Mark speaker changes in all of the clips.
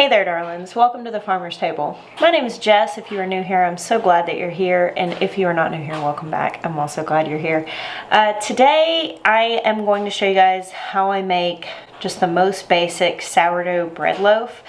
Speaker 1: Hey there, darlings. Welcome to the Farmer's Table. My name is Jess. If you are new here, I'm so glad that you're here. And if you are not new here, welcome back. I'm also glad you're here. Today, I am going to show you guys how I make just the most basic sourdough bread loaf.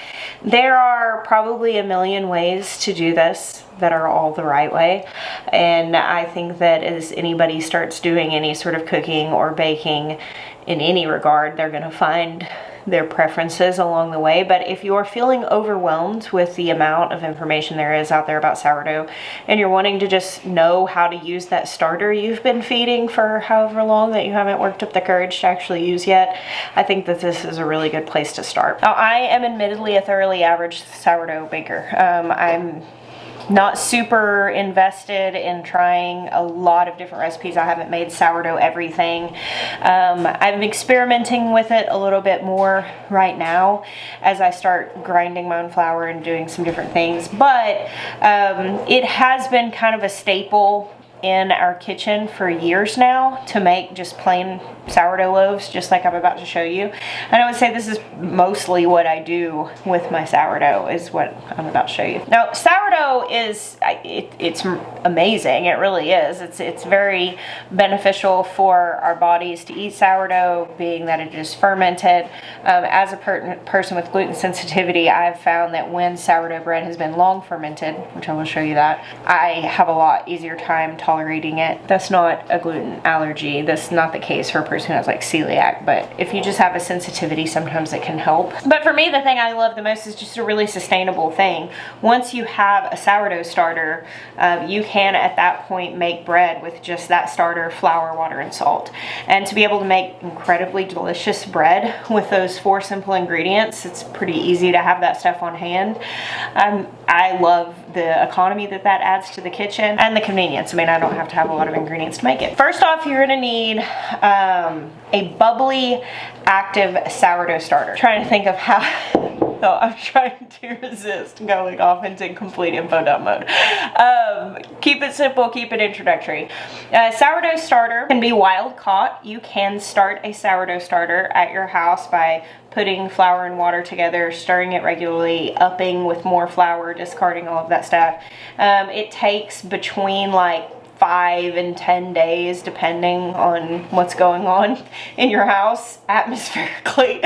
Speaker 1: There are probably a million ways to do this that are all the right way. And I think that as anybody starts doing any sort of cooking or baking in any regard, they're gonna find their preferences along the way. But if you're feeling overwhelmed with the amount of information there is out there about sourdough and you're wanting to just know how to use that starter you've been feeding for however long that you haven't worked up the courage to actually use yet, I think that this is a really good place to start. Now, I am admittedly a thoroughly average sourdough baker. I'm not super invested in trying a lot of different recipes. I haven't made sourdough everything. I'm experimenting with it a little bit more right now as I start grinding my own flour and doing some different things. But it has been kind of a staple in our kitchen for years now to make just plain sourdough loaves, just like I'm about to show you. And I would say this is mostly what I do with my sourdough, is what I'm about to show you. Now, sourdough is, it's amazing. It really is. It's very beneficial for our bodies to eat sourdough, being that it is fermented. As a person with gluten sensitivity, I've found that when sourdough bread has been long fermented, which I will show you that, I have a lot easier time tolerating it. That's not a gluten allergy. That's not the case for a person who has like celiac, but if you just have a sensitivity, sometimes it can help. But for me, the thing I love the most is just a really sustainable thing. Once you have a sourdough starter, you can at that point make bread with just that starter, flour, water, and salt. And to be able to make incredibly delicious bread with those 4 simple ingredients, it's pretty easy to have that stuff on hand. I love the economy that adds to the kitchen and the convenience. I mean, I don't have to have a lot of ingredients to make it. First off, you're gonna need a bubbly, active sourdough starter. I'm trying to think of how, oh, I'm trying to resist going off into complete info dump mode. Keep it simple, keep it introductory. Sourdough starter can be wild caught. You can start a sourdough starter at your house by putting flour and water together, stirring it regularly, upping with more flour, discarding all of that stuff. It takes between like 5 and 10 days, depending on what's going on in your house atmospherically,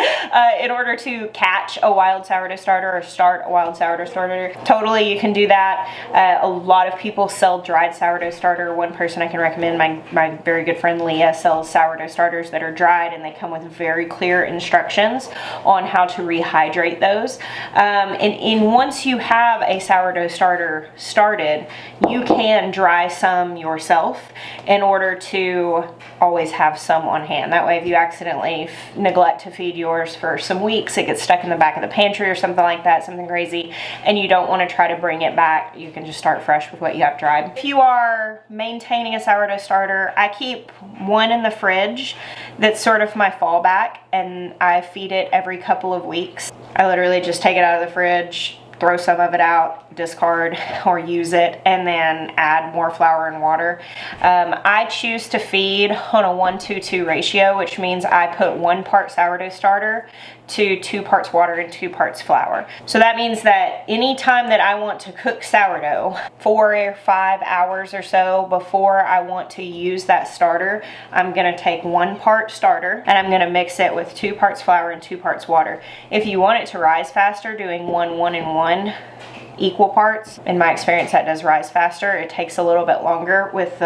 Speaker 1: in order to catch a wild sourdough starter or start a wild sourdough starter. Totally, you can do that. A lot of people sell dried sourdough starter. One person I can recommend, my very good friend Leah, sells sourdough starters that are dried, and they come with very clear instructions on how to rehydrate those. And once you have a sourdough starter started, you can dry some yourself in order to always have some on hand. That way, if you accidentally neglect to feed yours for some weeks, it gets stuck in the back of the pantry or something like that, something crazy, and you don't want to try to bring it back, you can just start fresh with what you have dried. If you are maintaining a sourdough starter, I keep one in the fridge that's sort of my fallback, and I feed it every couple of weeks. I literally just take it out of the fridge, throw some of it out, discard or use it, and then add more flour and water. I choose to feed on a 1-to-2 ratio, which means I put 1 part sourdough starter to 2 parts water and 2 parts flour. So that means that anytime that I want to cook sourdough, 4 or 5 hours or so before I want to use that starter, I'm gonna take 1 part starter and I'm gonna mix it with 2 parts flour and 2 parts water. If you want it to rise faster, doing 1, 1, and 1 equal parts, in my experience, that does rise faster. It takes a little bit longer with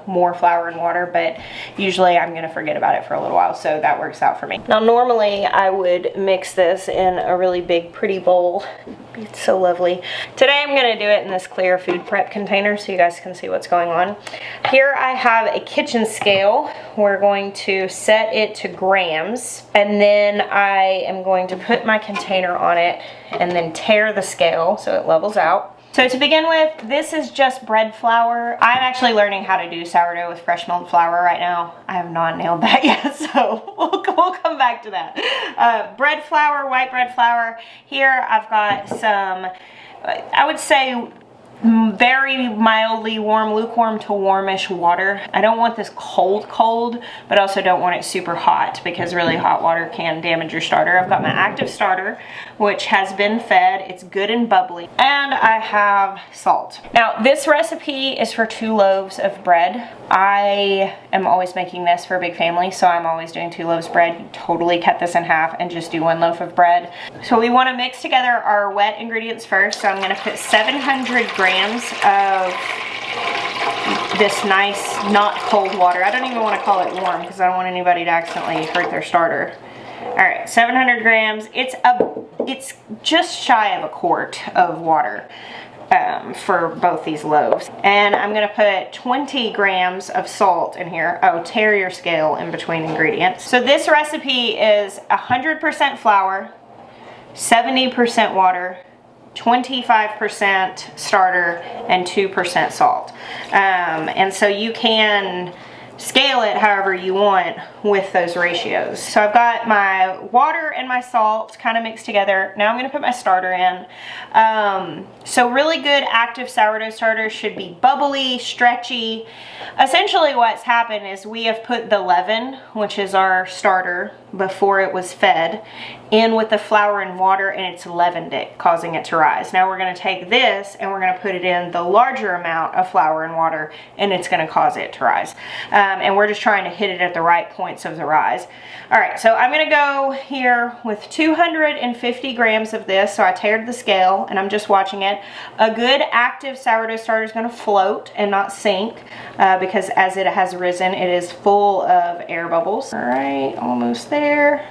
Speaker 1: more flour and water, but usually I'm gonna forget about it for a little while, so that works out for me. Now, normally I would mix this in a really big, pretty bowl. It's so lovely. Today I'm gonna do it in this clear food prep container so you guys can see what's going on. Here I have a kitchen scale. We're going to set it to grams, and then I am going to put my container on it and then tear the scale so it levels out. So to begin with, this is just bread flour. I'm actually learning how to do sourdough with fresh milled flour right now. I have not nailed that yet, so we'll come back to that. Bread flour, white bread flour. Here I've got some, I would say very mildly warm, lukewarm to warmish water. I don't want this cold, but also don't want it super hot because really hot water can damage your starter. I've got my active starter, which has been fed. It's good and bubbly. And I have salt. Now, this recipe is for 2 loaves of bread. I am always making this for a big family, so I'm always doing 2 loaves of bread. You totally cut this in half and just do 1 loaf of bread. So we want to mix together our wet ingredients first. So I'm going to put 700 grams of this nice, not cold water. I don't even want to call it warm because I don't want anybody to accidentally hurt their starter. All right, 700 grams. It's just shy of a quart of water for both these loaves. And I'm gonna put 20 grams of salt in here. Oh, tear your scale in between ingredients. So this recipe is 100% flour, 70% water, 25% starter, and 2% salt. And so you can scale it however you want with those ratios. So I've got my water and my salt kind of mixed together. Now I'm going to put my starter in. So really good active sourdough starters should be bubbly, stretchy. Essentially what's happened is we have put the leaven, which is our starter, before it was fed, in with the flour and water, and it's leavened it, causing it to rise. Now we're going to take this and we're going to put it in the larger amount of flour and water, and it's going to cause it to rise. And we're just trying to hit it at the right points of the rise. All right, so I'm going to go here with 250 grams of this. So I tared the scale and I'm just watching it. A good active sourdough starter is going to float and not sink because as it has risen, it is full of air bubbles. All right, almost there.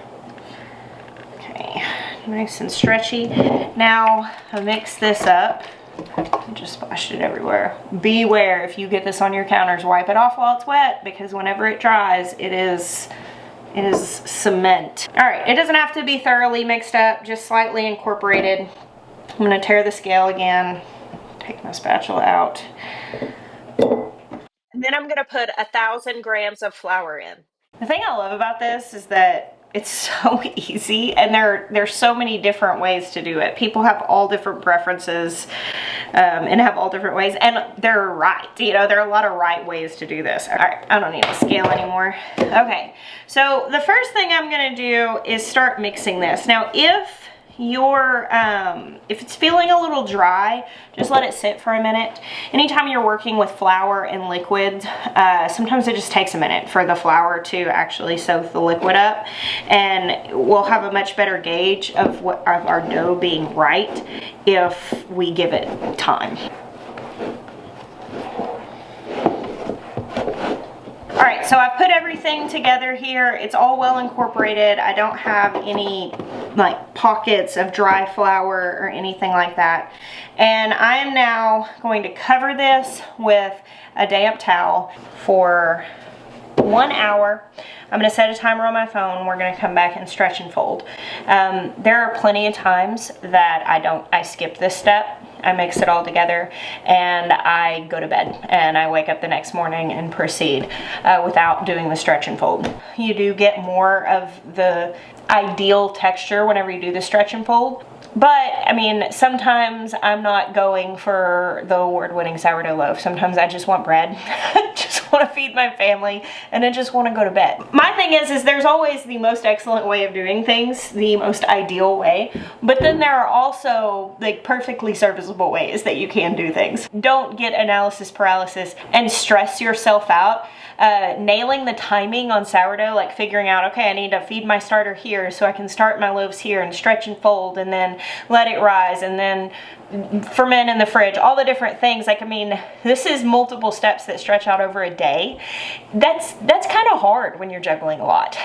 Speaker 1: Okay, nice and stretchy. Now I mix this up. I just splashed it everywhere. Beware, if you get this on your counters, wipe it off while it's wet, because whenever it dries, it is cement. All right, it doesn't have to be thoroughly mixed up, just slightly incorporated. I'm gonna tear the scale again, take my spatula out. And then I'm gonna put 1,000 grams of flour in. The thing I love about this is that it's so easy, and there's so many different ways to do it. People have all different preferences and have all different ways, and they're right. You know, there are a lot of right ways to do this. All right, I don't need to scale anymore. Okay, so the first thing I'm gonna do is start mixing this. Now, if it's feeling a little dry, just let it sit for a minute. Anytime you're working with flour and liquids, sometimes it just takes a minute for the flour to actually soak the liquid up, and we'll have a much better gauge of our dough being right if we give it time. All right, so I've put everything together here. It's all well incorporated. I don't have any like pockets of dry flour or anything like that. And I am now going to cover this with a damp towel for 1 hour. I'm going to set a timer on my phone. We're going to come back and stretch and fold. There are plenty of times that I skip this step. I mix it all together and I go to bed, and I wake up the next morning and proceed without doing the stretch and fold. You do get more of the ideal texture whenever you do the stretch and fold. But, I mean, sometimes I'm not going for the award-winning sourdough loaf. Sometimes I just want bread. I just want to feed my family, and I just want to go to bed. My thing is there's always the most excellent way of doing things, the most ideal way. But then there are also, like, perfectly serviceable ways that you can do things. Don't get analysis paralysis and stress yourself out. Nailing the timing on sourdough, like figuring out, okay, I need to feed my starter here so I can start my loaves here and stretch and fold and then let it rise and then ferment in the fridge, all the different things. Like, I mean, this is multiple steps that stretch out over a day. That's kind of hard when you're juggling a lot,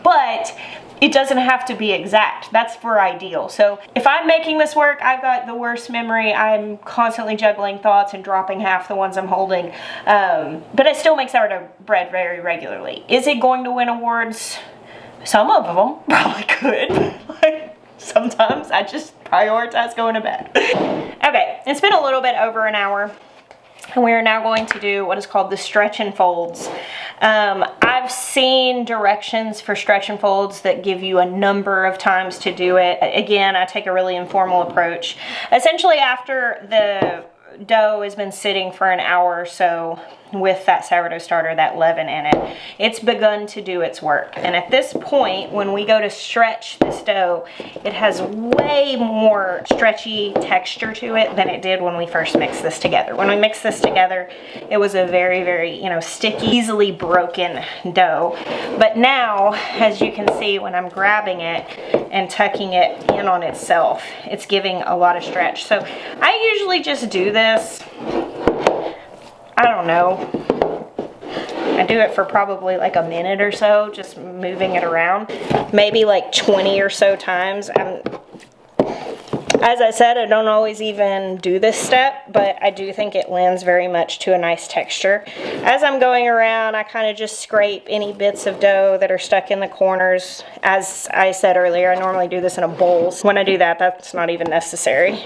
Speaker 1: but it doesn't have to be exact. That's for ideal. So if I'm making this work, I've got the worst memory. I'm constantly juggling thoughts and dropping half the ones I'm holding. But I still make sourdough bread very regularly. Is it going to win awards? Some of them probably could. Like, sometimes I just prioritize going to bed. Okay, it's been a little bit over an hour, and we are now going to do what is called the stretch and folds. I've seen directions for stretch and folds that give you a number of times to do it. Again, I take a really informal approach. Essentially, after the dough has been sitting for an hour or so with that sourdough starter, that leaven in it, it's begun to do its work. And at this point, when we go to stretch this dough, it has way more stretchy texture to it than it did when we first mixed this together. When we mixed this together, it was a very, very, you know, sticky, easily broken dough. But now, as you can see, when I'm grabbing it and tucking it in on itself, it's giving a lot of stretch. So I usually just do this, I don't know, I do it for probably like a minute or so, just moving it around, maybe like 20 or so times. As I said, I don't always even do this step, but I do think it lends very much to a nice texture. As I'm going around, I kind of just scrape any bits of dough that are stuck in the corners. As I said earlier, I normally do this in a bowl. So when I do that, that's not even necessary.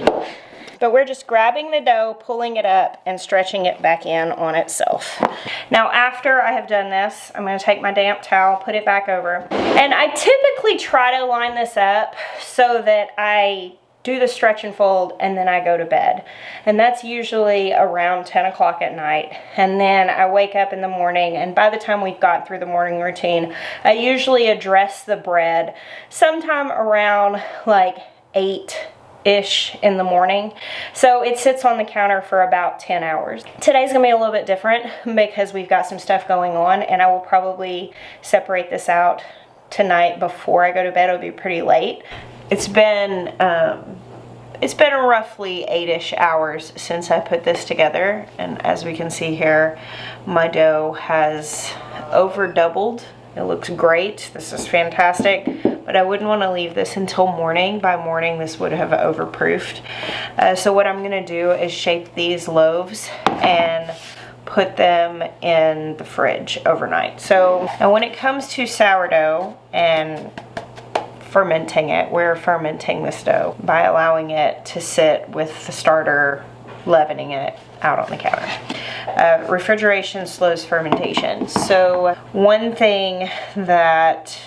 Speaker 1: But we're just grabbing the dough, pulling it up, and stretching it back in on itself. Now, after I have done this, I'm going to take my damp towel, put it back over. And I typically try to line this up so that I do the stretch and fold, and then I go to bed. And that's usually around 10 o'clock at night. And then I wake up in the morning, and by the time we've got through the morning routine, I usually address the bread sometime around like 8-ish in the morning. So it sits on the counter for about 10 hours. Today's gonna be a little bit different because we've got some stuff going on, and I will probably separate this out tonight before I go to bed. It'll be pretty late. It's been roughly 8-ish hours since I put this together, and as we can see here, my dough has over doubled. It looks great. This is fantastic, but I wouldn't want to leave this until morning. By morning, this would have overproofed. So what I'm going to do is shape these loaves and put them in the fridge overnight. So now when it comes to sourdough and fermenting it, we're fermenting this dough by allowing it to sit with the starter leavening it out on the counter. Refrigeration slows fermentation. So one thing that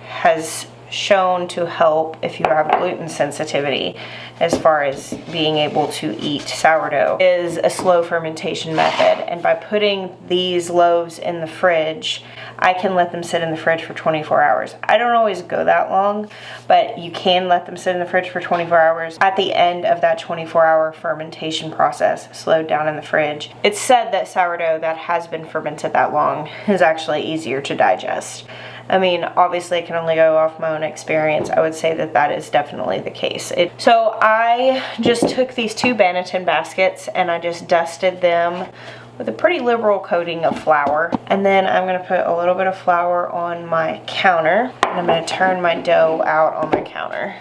Speaker 1: has shown to help if you have gluten sensitivity as far as being able to eat sourdough is a slow fermentation method. And by putting these loaves in the fridge, I can let them sit in the fridge for 24 hours. I don't always go that long, but you can let them sit in the fridge for 24 hours. At the end of that 24-hour fermentation process, slowed down in the fridge, it's said that sourdough that has been fermented that long is actually easier to digest. I mean, obviously I can only go off my own experience. I would say that that is definitely the case. So I just took these 2 Banneton baskets and I just dusted them with a pretty liberal coating of flour. And then I'm gonna put a little bit of flour on my counter, and I'm gonna turn my dough out on my counter.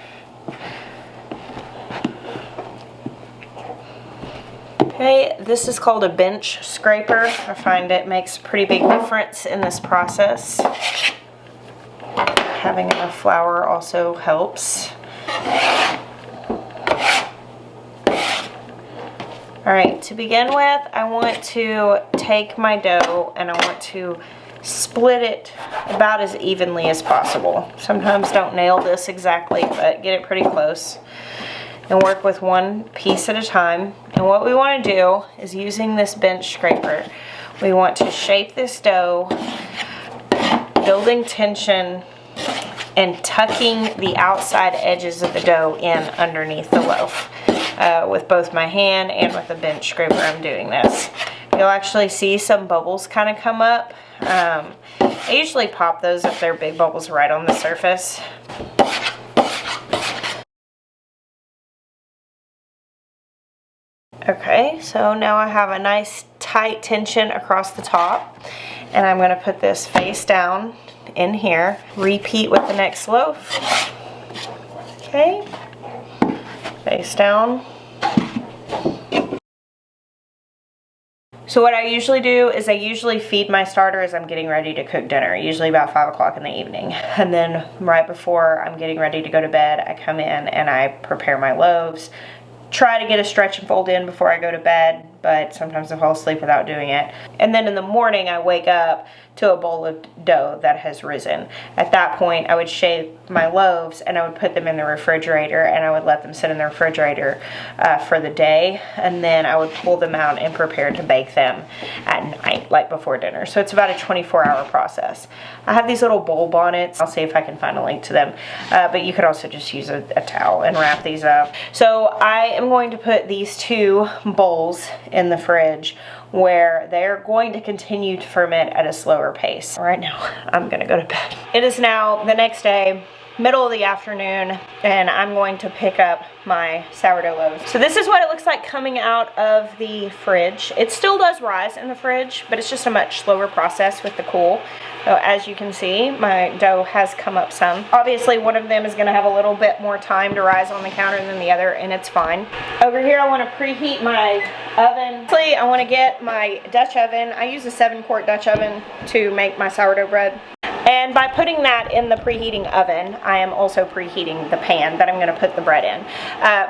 Speaker 1: Okay, this is called a bench scraper. I find it makes a pretty big difference in this process. Having enough flour also helps. Alright, to begin with, I want to take my dough and I want to split it about as evenly as possible. Sometimes don't nail this exactly, but get it pretty close. And work with one piece at a time. And what we want to do is, using this bench scraper, we want to shape this dough, building tension and tucking the outside edges of the dough in underneath the loaf. With both my hand and with the bench scraper, I'm doing this. You'll actually see some bubbles kind of come up. I usually pop those if they're big bubbles right on the surface. Okay, so now I have a nice tight tension across the top, and I'm going to put this face down in here. Repeat with the next loaf. Okay, face down. So what I usually do is I usually feed my starter as I'm getting ready to cook dinner, usually about 5 o'clock in the evening. And then right before I'm getting ready to go to bed, I come in and I prepare my loaves. Try to get a stretch and fold in before I go to bed, but sometimes I fall asleep without doing it. And then in the morning I wake up to a bowl of dough that has risen. At that point I would shape my loaves and I would put them in the refrigerator, and I would let them sit in the refrigerator for the day, and then I would pull them out and prepare to bake them at night, like before dinner. So it's about a 24-hour process. I have these little bowl bonnets. I'll see if I can find a link to them, but you could also just use a towel and wrap these up. So I am going to put these 2 bowls in the fridge where they're going to continue to ferment at a slower pace. Right now, I'm gonna go to bed. It is now the next day, middle of the afternoon, and I'm going to pick up my sourdough loaves. So this is what it looks like coming out of the fridge. It still does rise in the fridge, but it's just a much slower process with the cool. So as you can see, my dough has come up some. Obviously, one of them is gonna have a little bit more time to rise on the counter than the other, and it's fine. Over here, I wanna preheat my oven. Actually, I wanna get my Dutch oven. I use a 7-quart Dutch oven to make my sourdough bread. And by putting that in the preheating oven, I am also preheating the pan that I'm going to put the bread in.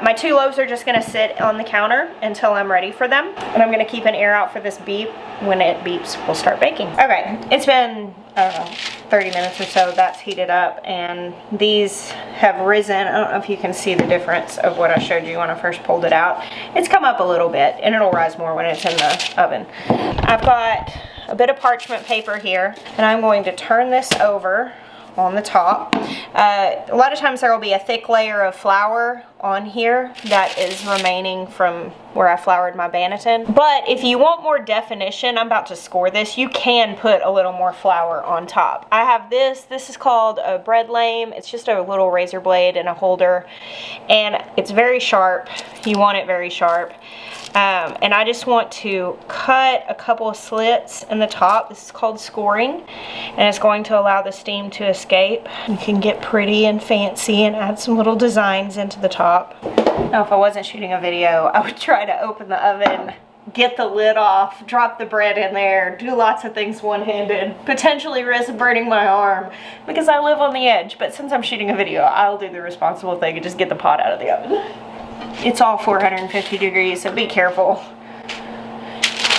Speaker 1: My 2 loaves are just going to sit on the counter until I'm ready for them. And I'm going to keep an ear out for this beep. When it beeps, we'll start baking. Okay, it's been, I don't know, 30 minutes or so. That's heated up, and these have risen. I don't know if you can see the difference of what I showed you when I first pulled it out. It's come up a little bit, and it'll rise more when it's in the oven. I've got a bit of parchment paper here, and I'm going to turn this over on the top. A lot of times there will be a thick layer of flour on here that is remaining from where I floured my banneton. But if you want more definition, I'm about to score this, you can put a little more flour on top. I have this is called a bread lame. It's just a little razor blade and a holder, and it's very sharp. You want it very sharp. And I just want to cut a couple of slits in the top. This is called scoring, and it's going to allow the steam to escape. You can get pretty and fancy and add some little designs into the top. Now, if I wasn't shooting a video, I would try to open the oven, get the lid off, drop the bread in there, do lots of things one-handed, potentially risk burning my arm because I live on the edge. But since I'm shooting a video, I'll do the responsible thing and just get the pot out of the oven. It's all 450 degrees, so be careful.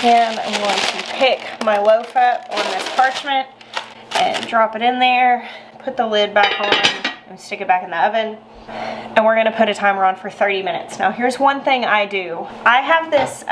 Speaker 1: And I'm going to pick my loaf up on this parchment and drop it in there, put the lid back on, and stick it back in the oven. And we're gonna put a timer on for 30 minutes. Now here's one thing I do. I have this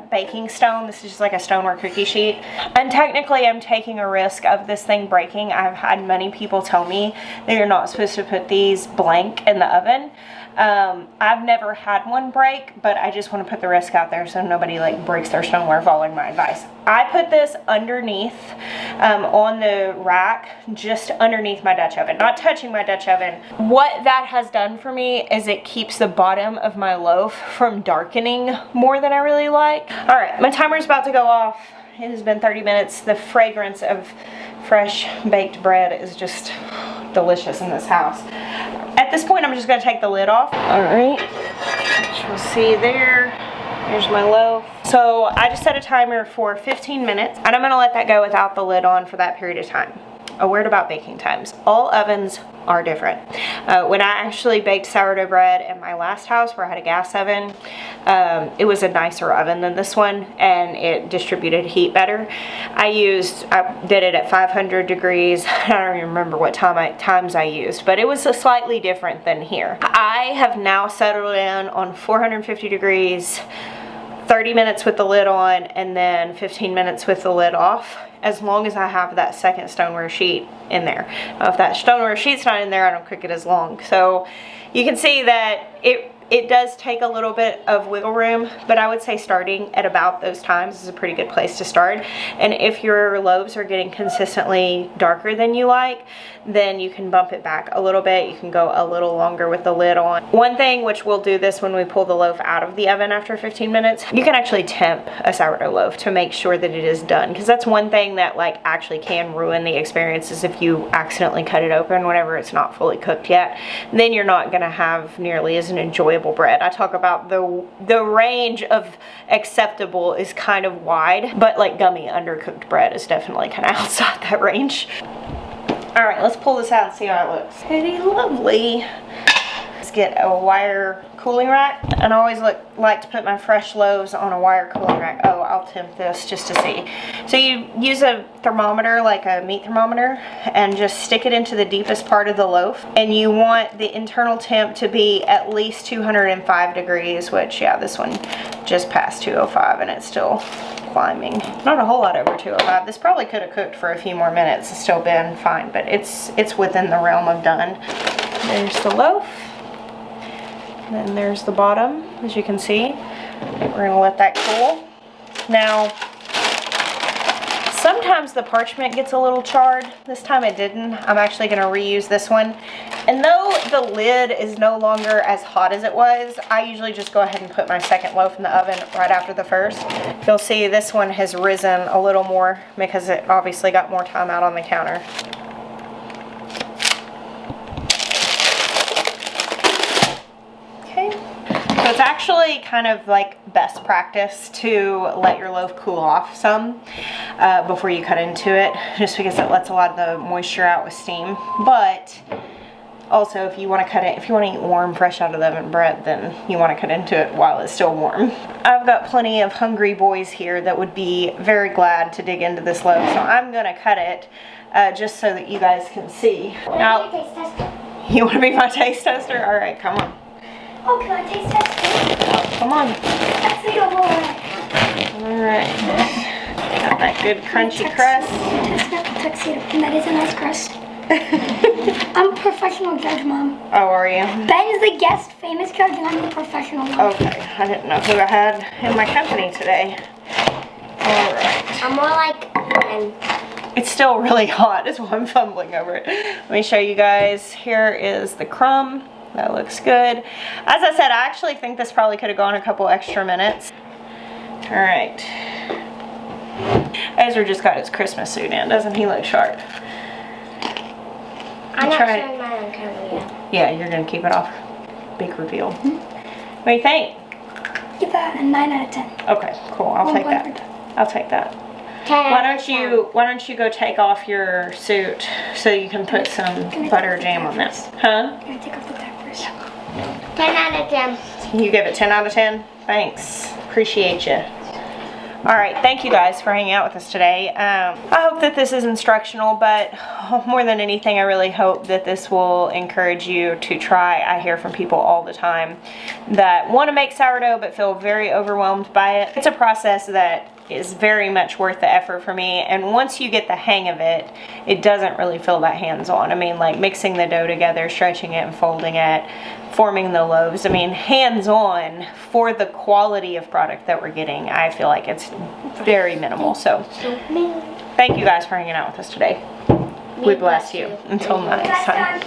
Speaker 1: baking stone. This is just like a stoneware cookie sheet. And technically I'm taking a risk of this thing breaking. I've had many people tell me that you're not supposed to put these blank in the oven. I've never had one break, but I just want to put the risk out there so nobody like breaks their stoneware following my advice. I put this underneath on the rack, just underneath my Dutch oven, not touching my Dutch oven. What that has done for me is it keeps the bottom of my loaf from darkening more than I really like. All right, my timer is about to go off. It has been 30 minutes. The fragrance of fresh baked bread is just delicious in this house. At this point, I'm just going to take the lid off. All right, which you'll see there. Here's my loaf. So I just set a timer for 15 minutes, and I'm going to let that go without the lid on for that period of time. A word about baking times. All ovens are different. When I actually baked sourdough bread in my last house where I had a gas oven, it was a nicer oven than this one, and it distributed heat better. I did it at 500 degrees. I don't even remember what times I used, but it was slightly different than here. I have now settled in on 450 degrees, 30 minutes with the lid on, and then 15 minutes with the lid off, as long as I have that second stoneware sheet in there. If that stoneware sheet's not in there, I don't cook it as long. So you can see that it does take a little bit of wiggle room, but I would say starting at about those times is a pretty good place to start. And if your loaves are getting consistently darker than you like, then you can bump it back a little bit. You can go a little longer with the lid on. One thing, which we'll do this when we pull the loaf out of the oven after 15 minutes, you can actually temp a sourdough loaf to make sure that it is done, because that's one thing that like actually can ruin the experience, is if you accidentally cut it open whenever it's not fully cooked yet, then you're not gonna have nearly as an enjoyable bread. I talk about the range of acceptable is kind of wide, but like gummy undercooked bread is definitely kind of outside that range. All right, let's pull this out and see how it looks. Pretty lovely. is get a wire cooling rack. And I always like to put my fresh loaves on a wire cooling rack. Oh, I'll temp this just to see. So you use a thermometer, like a meat thermometer, and just stick it into the deepest part of the loaf. And you want the internal temp to be at least 205 degrees, which, yeah, this one just passed 205 and it's still climbing. Not a whole lot over 205. This probably could have cooked for a few more minutes and still been fine, but it's within the realm of done. There's the loaf. And then there's the bottom, as you can see. We're gonna let that cool. Now, sometimes the parchment gets a little charred. This time it didn't. I'm actually gonna reuse this one. And though the lid is no longer as hot as it was, I usually just go ahead and put my second loaf in the oven right after the first. You'll see this one has risen a little more because it obviously got more time out on the counter. Okay, so it's actually kind of like best practice to let your loaf cool off some before you cut into it, just because it lets a lot of the moisture out with steam. But also, if you want to cut it, if you want to eat warm, fresh out of the oven bread, then you want to cut into it while it's still warm. I've got plenty of hungry boys here that would be very glad to dig into this loaf, so I'm going to cut it just so that you guys can see. Now, you want to be my taste tester? All right, come on.
Speaker 2: Oh, can I taste test?
Speaker 1: Oh, come on.
Speaker 2: Tuxedo boy.
Speaker 1: All right. Got that good crunchy crust.
Speaker 2: Tuxedo. And that is a nice crust. I'm a professional judge, Mom.
Speaker 1: Oh, are you?
Speaker 2: Ben is the guest famous judge, and I'm a professional one.
Speaker 1: Okay, I didn't know who I had in my company today. All right.
Speaker 2: I'm more like Ben.
Speaker 1: It's still really hot, is why I'm fumbling over it. Let me show you guys. Here is the crumb. That looks good. As I said, I actually think this probably could have gone a couple extra minutes. All right. Ezra just got his Christmas suit in. Doesn't he look sharp?
Speaker 2: I'm not showing mine on camera yet.
Speaker 1: Yeah, you're going to keep it off. Big reveal. What do you think?
Speaker 2: Give that a 9 out of 10.
Speaker 1: Okay, cool. I'll take that. I'll take that. Why don't you go take off your suit so you can put some butter jam on this? Huh?
Speaker 2: Can I take off the tag first?
Speaker 3: 10 out of 10.
Speaker 1: You give it 10 out of 10? Thanks. Appreciate you. All right, thank you guys for hanging out with us today. I hope that this is instructional, but more than anything, I really hope that this will encourage you to try. I hear from people all the time that want to make sourdough but feel very overwhelmed by it. It's a process that is very much worth the effort for me, and once you get the hang of it, it doesn't really feel that hands-on. I mean, like mixing the dough together, stretching it and folding it, forming the loaves. I mean, hands-on for the quality of product that we're getting, I feel like it's very minimal. So thank you guys for hanging out with us today. We bless you. Until next time.